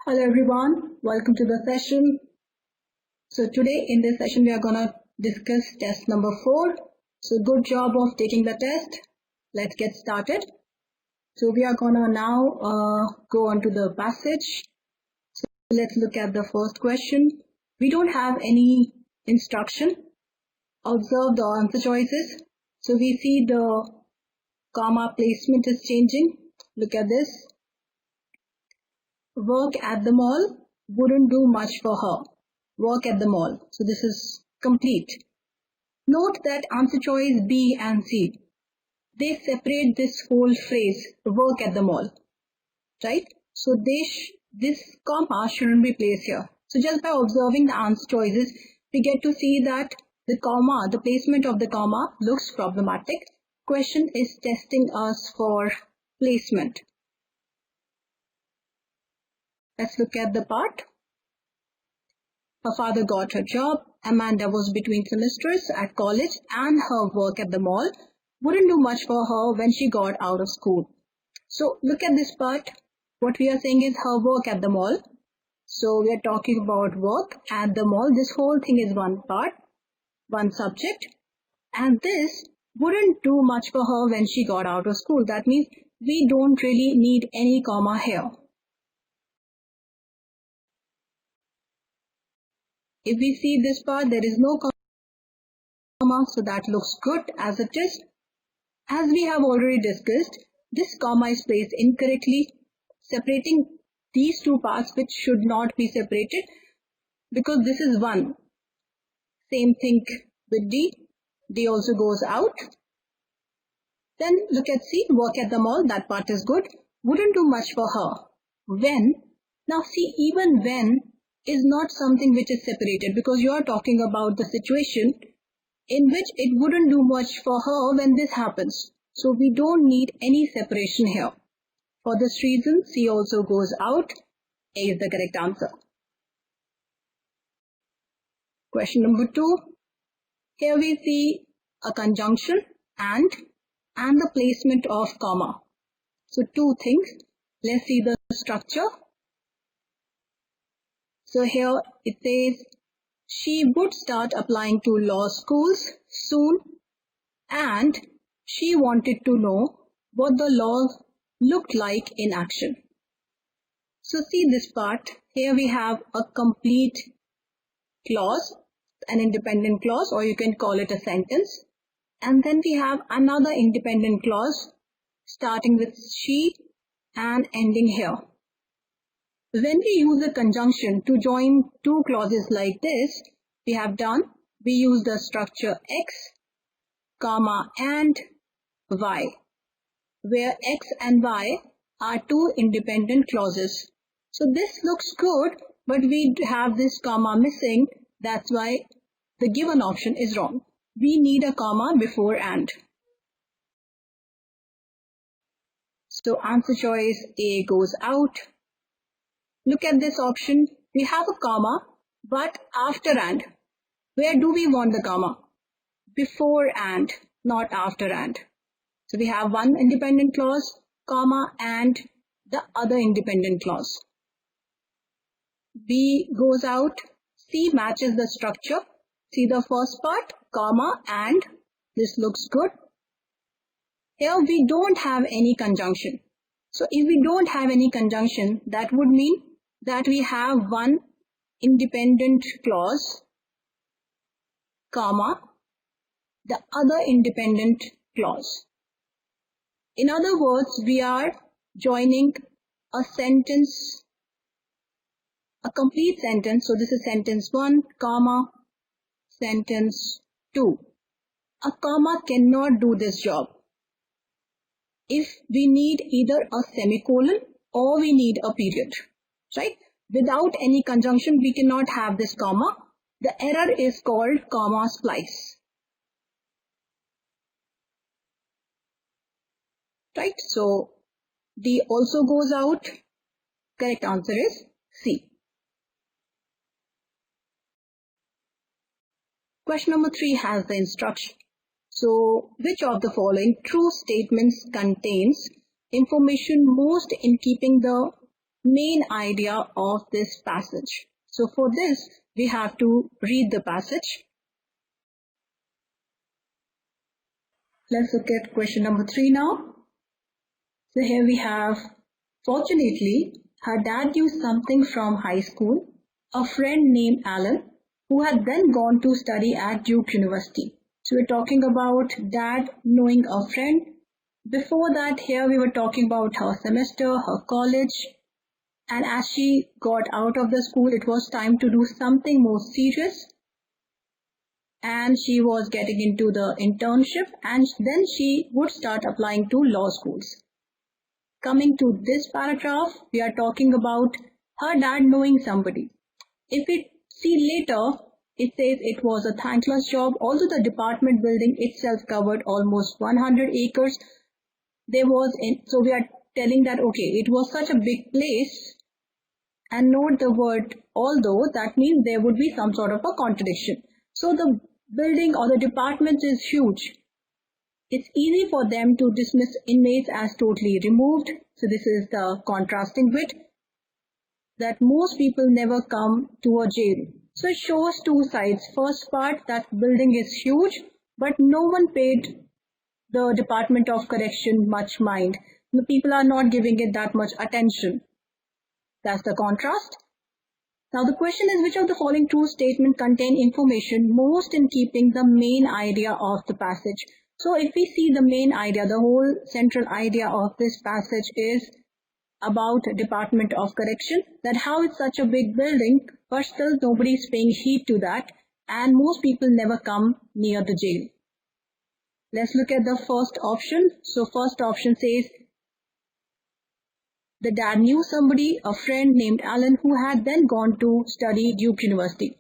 Hello everyone, welcome to the session. So today in this session we are gonna discuss test number 4. So good job of taking the test. Let's get started. So we are gonna now go on to the passage. So let's look at the first question. We don't have any instruction. Observe the answer choices. So we see the comma placement is changing. Look at this. Work at the mall wouldn't do much for her. Work at the mall. So this is complete. Note that answer choice B and C, they separate this whole phrase, work at the mall, right? So this comma shouldn't be placed here. So just by observing the answer choices, we get to see that the comma, the placement of the comma looks problematic. Question is testing us for placement. Let's look at the part. Her father got her job. Amanda was between semesters at college and her work at the mall wouldn't do much for her when she got out of school. So look at this part. What we are saying is her work at the mall. So we are talking about work at the mall. This whole thing is one part, one subject. And this wouldn't do much for her when she got out of school. That means we don't really need any comma here. If we see this part, there is no comma, so that looks good as it is. As we have already discussed, this comma is placed incorrectly, separating these two parts which should not be separated because this is one. Same thing with D. D also goes out. Then look at C, work at the mall, that part is good. Wouldn't do much for her. When? Now see, even when is not something which is separated because you are talking about the situation in which it wouldn't do much for her when this happens. So we don't need any separation here. For this reason, C also goes out. A is the correct answer. Question number 2. Here we see a conjunction and the placement of comma. So two things. Let's see the structure. So here it says, she would start applying to law schools soon and she wanted to know what the law looked like in action. So see this part. Here we have a complete clause, an independent clause, or you can call it a sentence. And then we have another independent clause starting with she and ending here. When we use a conjunction to join two clauses like this, we use the structure X, comma, and Y, where X and Y are two independent clauses. So this looks good, but we have this comma missing. That's why the given option is wrong. We need a comma before and. So answer choice A goes out. Look at this option. We have a comma, but after and. Where do we want the comma? Before and, not after and. So we have one independent clause, comma, and the other independent clause. B goes out. C matches the structure. See the first part, comma, and. This looks good. Here we don't have any conjunction. So if we don't have any conjunction, that would mean that we have one independent clause, comma, the other independent clause. In other words, we are joining a sentence, a complete sentence. So this is sentence 1, comma, sentence 2. A comma cannot do this job. If we need either a semicolon or we need a period, right? Without any conjunction, we cannot have this comma. The error is called comma splice. Right? So D also goes out. Correct answer is C. Question number 3 has the instruction. So which of the following true statements contains information most in keeping the main idea of this passage. So for this, we have to read the passage. Let's look at question number 3 now. So here we have, fortunately, her dad knew something from high school, a friend named Alan, who had then gone to study at Duke University. So we're talking about dad knowing a friend. Before that, here we were talking about her semester, her college, and as she got out of the school, it was time to do something more serious. And she was getting into the internship, and then she would start applying to law schools. Coming to this paragraph, we are talking about her dad knowing somebody. If we see later, it says it was a thankless job. Although the department building itself covered almost 100 acres, so we are telling that, okay, it was such a big place, and note the word although, that means there would be some sort of a contradiction. So the building or the department is huge. It's easy for them to dismiss inmates as totally removed. So this is the contrasting bit, that most people never come to a jail. So it shows two sides. First part, that building is huge, but no one paid the Department of Correction much mind. The people are not giving it that much attention. That's the contrast. Now the question is, which of the following true statements contain information most in keeping the main idea of the passage? So if we see the main idea, the whole central idea of this passage is about Department of Correction, that how it's such a big building, but still nobody is paying heed to that, and most people never come near the jail. Let's look at the first option. So first option says, the dad knew somebody, a friend named Alan, who had then gone to study Duke University.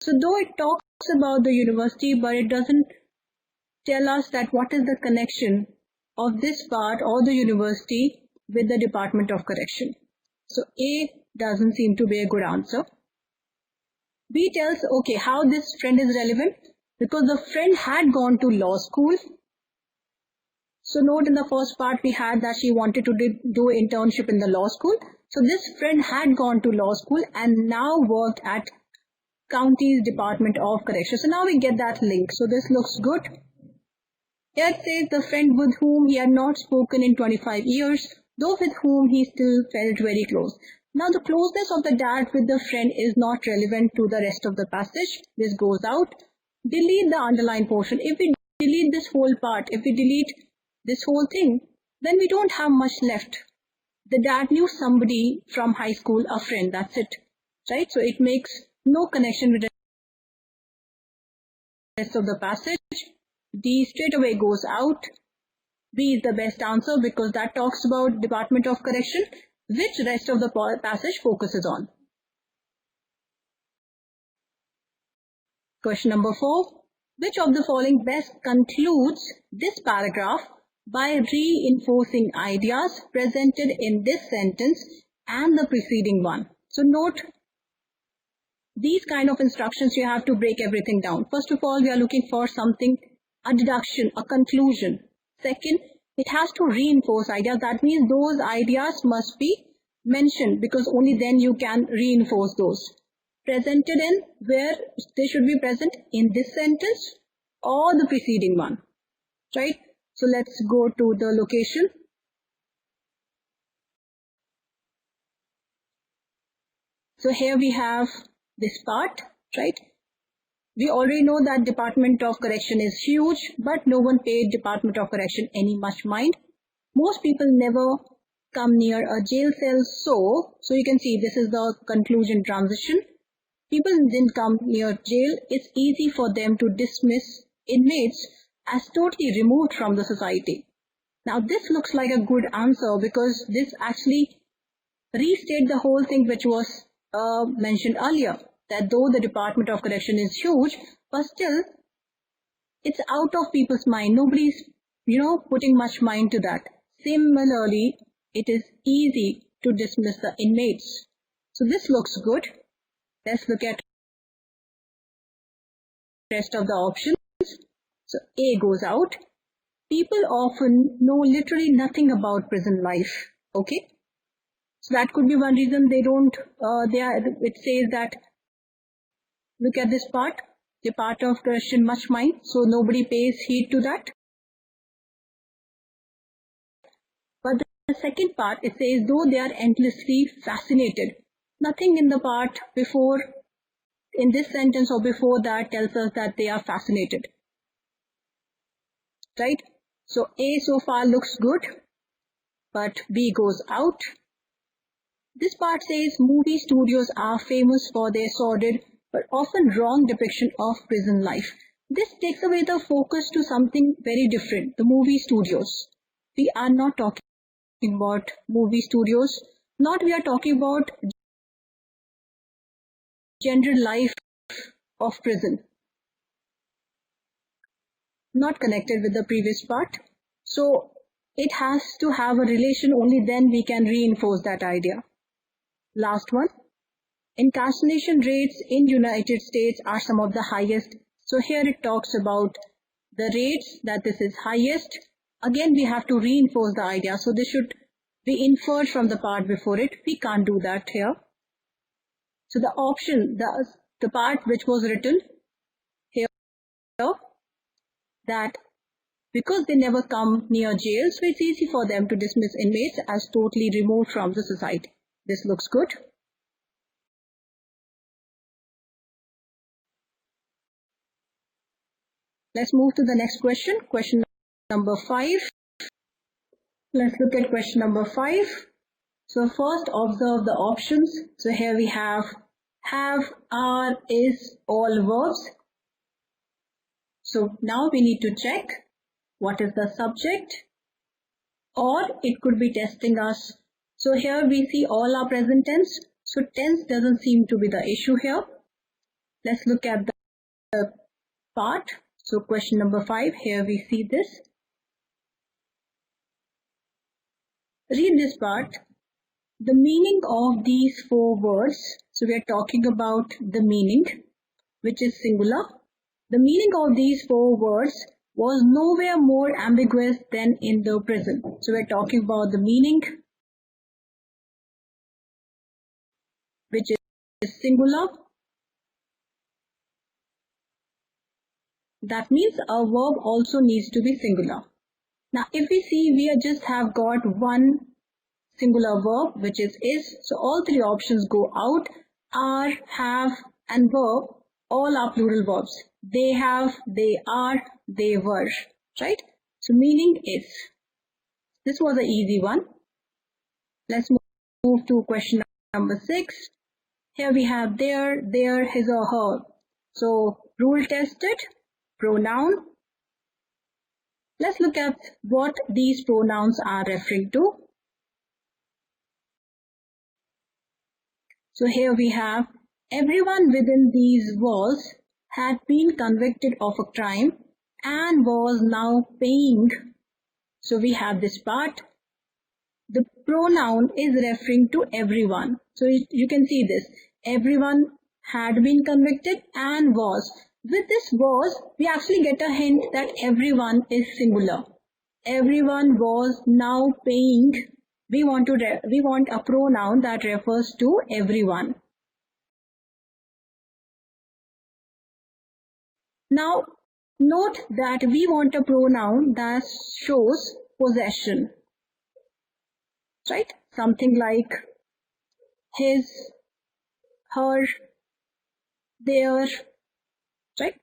So though it talks about the university, but it doesn't tell us that what is the connection of this part or the university with the Department of Correction. So A doesn't seem to be a good answer. B tells, okay, how this friend is relevant, because the friend had gone to law school. So note in the first part we had that she wanted to do internship in the law school. So this friend had gone to law school and now worked at county's Department of Correction. So now we get that link. So this looks good. Here it says the friend with whom he had not spoken in 25 years, though with whom he still felt very close. Now the closeness of the dad with the friend is not relevant to the rest of the passage. This goes out. Delete the underlined portion. If we delete this whole part, if we delete this whole thing, then we don't have much left. The dad knew somebody from high school, a friend, that's it. Right? So it makes no connection with the rest of the passage. D straight away goes out. B is the best answer because that talks about Department of Correction, which rest of the passage focuses on. Question number 4. Which of the following best concludes this paragraph by reinforcing ideas presented in this sentence and the preceding one? So note, these kind of instructions you have to break everything down. First of all, we are looking for something, a deduction, a conclusion. Second, it has to reinforce ideas. That means those ideas must be mentioned because only then you can reinforce those. Presented in, where they should be present, in this sentence or the preceding one. Right? So let's go to the location. So here we have this part, right? We already know that Department of Correction is huge, but no one paid Department of Correction any much mind. Most people never come near a jail cell, so you can see this is the conclusion transition. People didn't come near jail. It's easy for them to dismiss inmates as totally removed from the society. Now this looks like a good answer because this actually restates the whole thing which was mentioned earlier, that though the Department of Correction is huge, but still it's out of people's mind. Nobody's, putting much mind to that. Similarly, it is easy to dismiss the inmates. So this looks good. Let's look at the rest of the options. So A goes out. People often know literally nothing about prison life. Okay, so that could be one reason they don't. It says that, look at this part. The part of question much mind, so nobody pays heed to that. But the second part, it says though they are endlessly fascinated. Nothing in the part before, in this sentence or before that, tells us that they are fascinated. Right? So A so far looks good, but B goes out. This part says movie studios are famous for their sordid but often wrong depiction of prison life. This takes away the focus to something very different, the movie studios. We are not talking about movie studios, not we are talking about general life of prison. Not connected with the previous part. So it has to have a relation, only then we can reinforce that idea. Last one. Incarceration rates in United States are some of the highest. So here it talks about the rates, that this is highest. Again, we have to reinforce the idea. So this should be inferred from the part before it. We can't do that here. So the option, the part which was written here, that because they never come near jail, so it's easy for them to dismiss inmates as totally removed from the society. This looks good. Let's move to the next question. Question number 5. Let's look at question number 5. So first observe the options. So here we have, are, is, all verbs. So now we need to check what is the subject, or it could be testing us. So here we see all are present tense. So tense doesn't seem to be the issue here. Let's look at the part. So question number 5, here we see this. Read this part. The meaning of these 4 words. So we are talking about the meaning, which is singular. The meaning of these 4 words was nowhere more ambiguous than in the prison. So we are talking about the meaning, which is singular. That means a verb also needs to be singular. Now if we see, we just have got one singular verb, which is. So all 3 options go out. Are, have and verb, all are plural verbs. They have, they are, they were. Right? So meaning is. This was an easy one. Let's move to question number 6. Here we have their, his or her. So rule tested, pronoun. Let's look at what these pronouns are referring to. So here we have, everyone within these walls had been convicted of a crime and was now paying. So we have this part. The pronoun is referring to everyone. So you can see this. Everyone had been convicted and was. With this was, we actually get a hint that everyone is singular. Everyone was now paying. We want a pronoun that refers to everyone. Now note that we want a pronoun that shows possession. Right? Something like his, her, their. Right?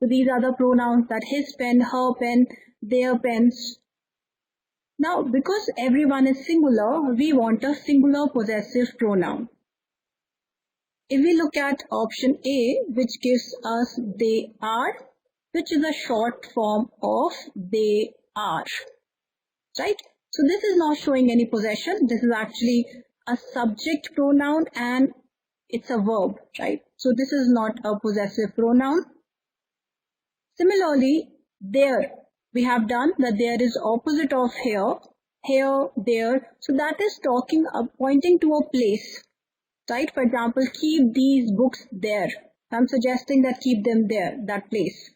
So these are the pronouns, that his pen, her pen, their pens. Now because everyone is singular, we want a singular possessive pronoun. If we look at option A, which gives us they are, which is a short form of they are. Right? So this is not showing any possession. This is actually a subject pronoun and it's a verb, right? So this is not a possessive pronoun. Similarly, there we have done that there is opposite of here, there. So that is pointing to a place, right? For example, keep these books there. I'm suggesting that keep them there, that place.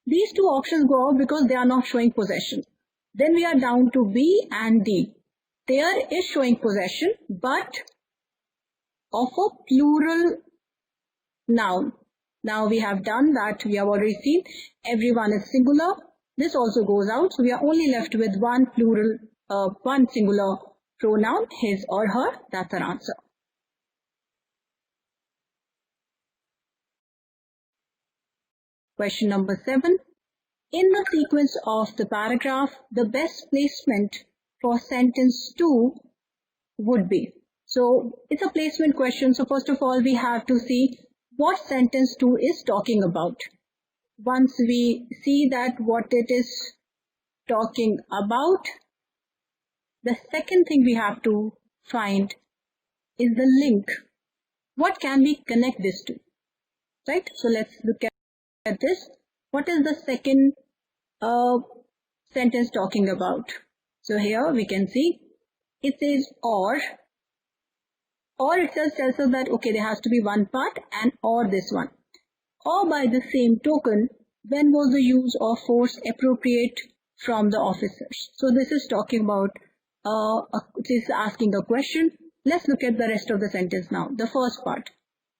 These 2 options go out because they are not showing possession. Then we are down to B and D. There is showing possession, but of a plural noun. Now we have done that. We have already seen everyone is singular. This also goes out. So we are only left with one plural, one singular pronoun, his or her. That's our answer. Question number 7. In the sequence of the paragraph, the best placement for sentence 2 would be. So it's a placement question. So first of all, we have to see what sentence 2 is talking about. Once we see that what it is talking about, the second thing we have to find is the link. What can we connect this to? Right? So let's look at this. What is the second sentence talking about? So here we can see it says or itself tells us that okay, there has to be one part and or this one. Or by the same token, when was the use of force appropriate from the officers? So this is talking about, it is asking a question. Let's look at the rest of the sentence now. The first part.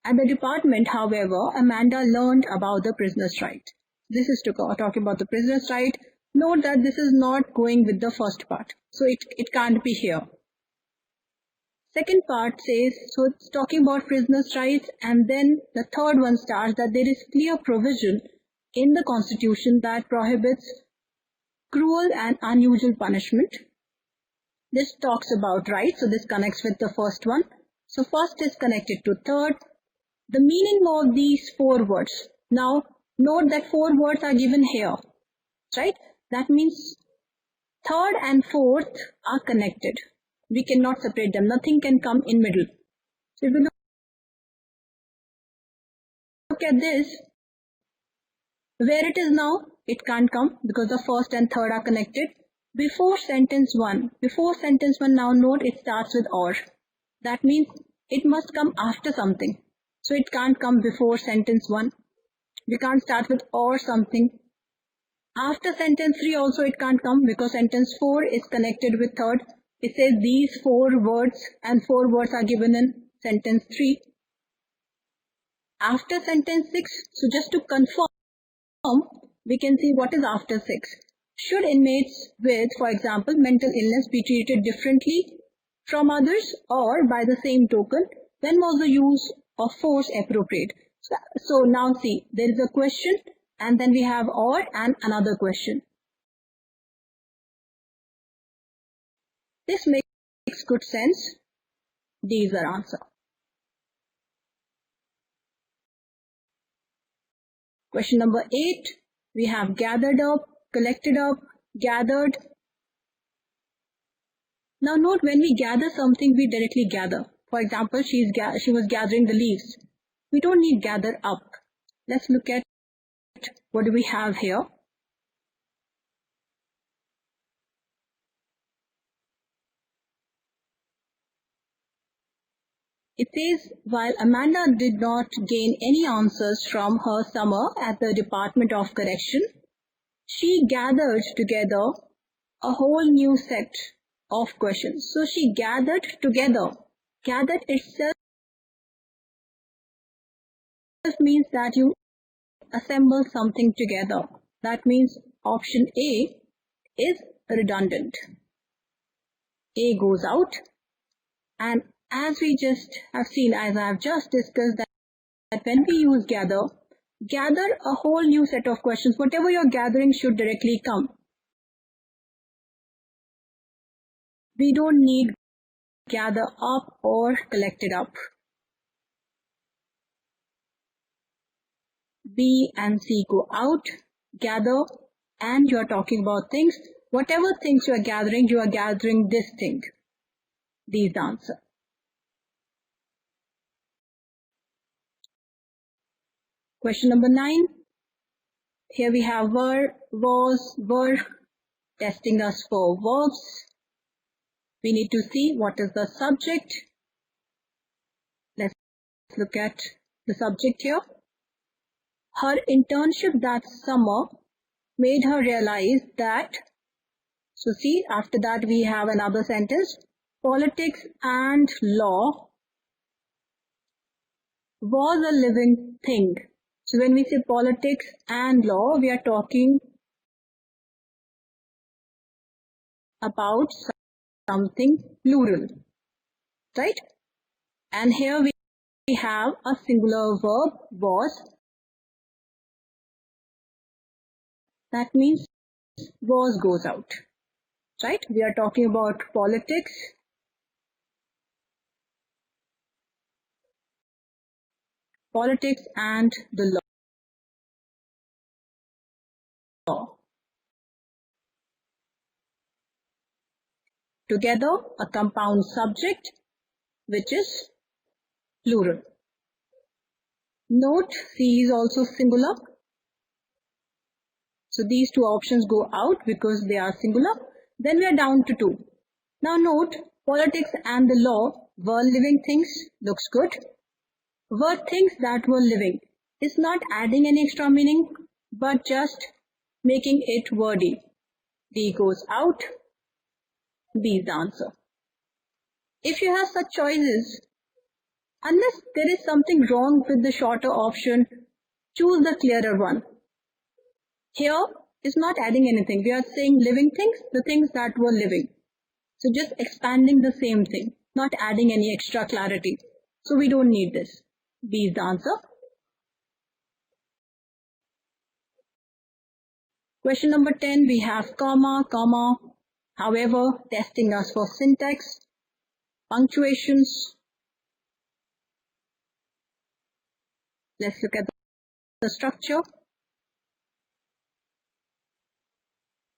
At the department, however, Amanda learned about the prisoner's right. This is talking about the prisoner's right. Note that this is not going with the first part. So it can't be here. Second part says, so it's talking about prisoner's rights, and then the third one starts that there is clear provision in the Constitution that prohibits cruel and unusual punishment. This talks about rights, so this connects with the first one. So first is connected to third. The meaning of these 4 words. Now note that 4 words are given here, right? That means third and fourth are connected. We cannot separate them. Nothing can come in middle. So if we look at this, where it is now, it can't come because the first and third are connected. Before sentence 1 now note it starts with or. That means it must come after something. So it can't come before sentence 1. We can't start with or something. After sentence 3 also it can't come because sentence 4 is connected with third. It says these 4 words and 4 words are given in sentence 3. After sentence 6, so just to confirm, we can see what is after 6. Should inmates with, for example, mental illness be treated differently from others, or by the same token, when was the use of force appropriate? So now see, there is a question and then we have or and another question. This makes good sense. D is our answer. Question number 8. We have gathered up, collected up, gathered. Now note, when we gather something, we directly gather. For example, she was gathering the leaves. We don't need gather up. Let's look at what do we have here. It says, while Amanda did not gain any answers from her summer at the Department of Correction, she gathered together a whole new set of questions. So she gathered together. Gathered itself means that you assemble something together. That means option A is redundant. A goes out, and as we just have seen, as I have just discussed, that when we use gather a whole new set of questions. Whatever you're gathering should directly come. We don't need gather up or collected up. B and C go out, gather, and you are talking about things. Whatever things you are gathering this thing. D is the answer. Question number 9. Here we have were, was, were, testing us for verbs. We need to see what is the subject. Let's look at the subject here. Her internship that summer made her realize that, so see, after that we have another sentence. politics and law was a living thing. So when we say politics and law, we are talking about something plural, right? And here we have a singular verb, was. That means was goes out, right? We are talking about politics and the law. Together, a compound subject, which is plural. Note, C is also singular. So these two options go out because they are singular. Then we are down to 2. Now note, politics and the law were living things. Looks good. Were things that were living. Is not adding any extra meaning, but just making it wordy. D goes out. B is the answer. If you have such choices, unless there is something wrong with the shorter option, choose the clearer one. Here is not adding anything. We are saying living things, the things that were living. So just expanding the same thing, not adding any extra clarity. So we don't need this. B is the answer. Question number 10, we have comma, comma. However, testing us for syntax, punctuations. Let's look at the structure.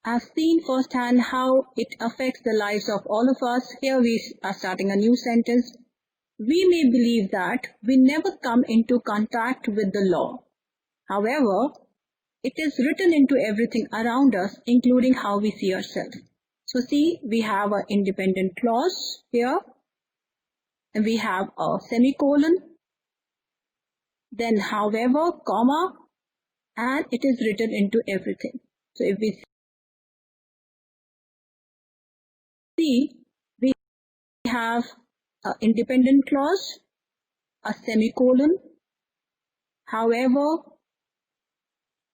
I've seen firsthand how it affects the lives of all of us. Here we are starting a new sentence. We may believe that we never come into contact with the law. However, it is written into everything around us, including how we see ourselves. So see, we have an independent clause here, and we have a semicolon, then however, comma, and it is written into everything. So if we see, we have an independent clause, a semicolon, however,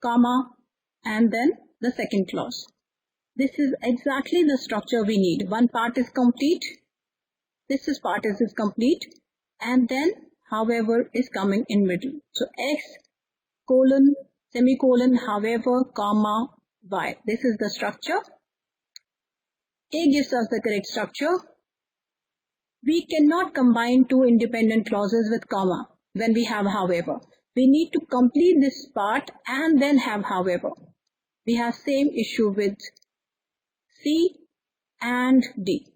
comma, and then the second clause. This is exactly the structure we need. One part is complete, this part is complete, and then however is coming in middle. So X, colon, semicolon, however, comma, Y. This is the structure. A gives us the correct structure. We cannot combine two independent clauses with comma when we have however. We need to complete this part and then have however. We have same issue with C and D.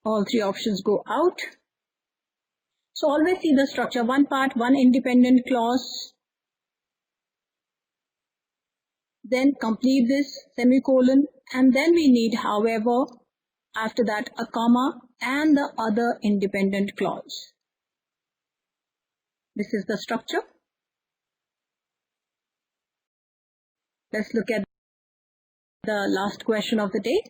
All three options go out. So always see the structure. One part, one independent clause. Then complete this semicolon, and then we need however, after that a comma and the other independent clause. This is the structure. Let's look at the last question of the day.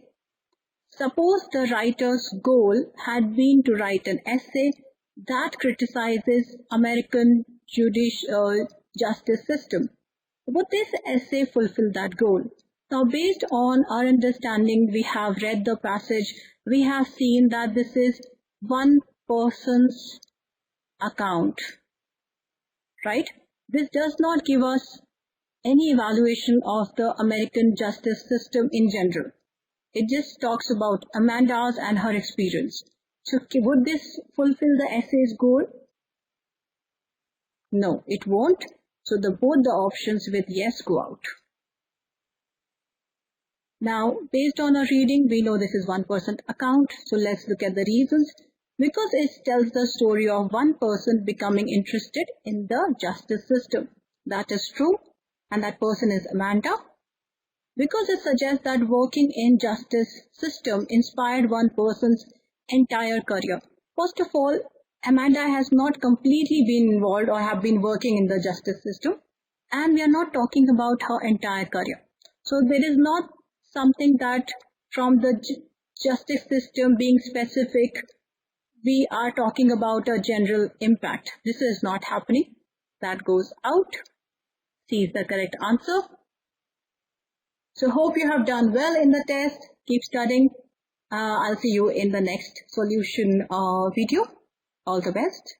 Suppose the writer's goal had been to write an essay that criticizes American justice system. Would this essay fulfill that goal? Now, based on our understanding, we have read the passage, we have seen that this is one person's account, right? This does not give us any evaluation of the American justice system in general. It just talks about Amanda's and her experience. So would this fulfill the essay's goal? No, it won't. So both the options with yes go out. Now, based on our reading, we know this is one person account. So let's look at the reasons. Because it tells the story of one person becoming interested in the justice system. That is true. And that person is Amanda. Because it suggests that working in justice system inspired one person's entire career. First of all, Amanda has not completely been involved or have been working in the justice system, and we are not talking about her entire career. So there is not something that from the justice system being specific, we are talking about a general impact. This is not happening. That goes out. C is the correct answer. So hope you have done well in the test. Keep studying. I'll see you in the next solution video. All the best.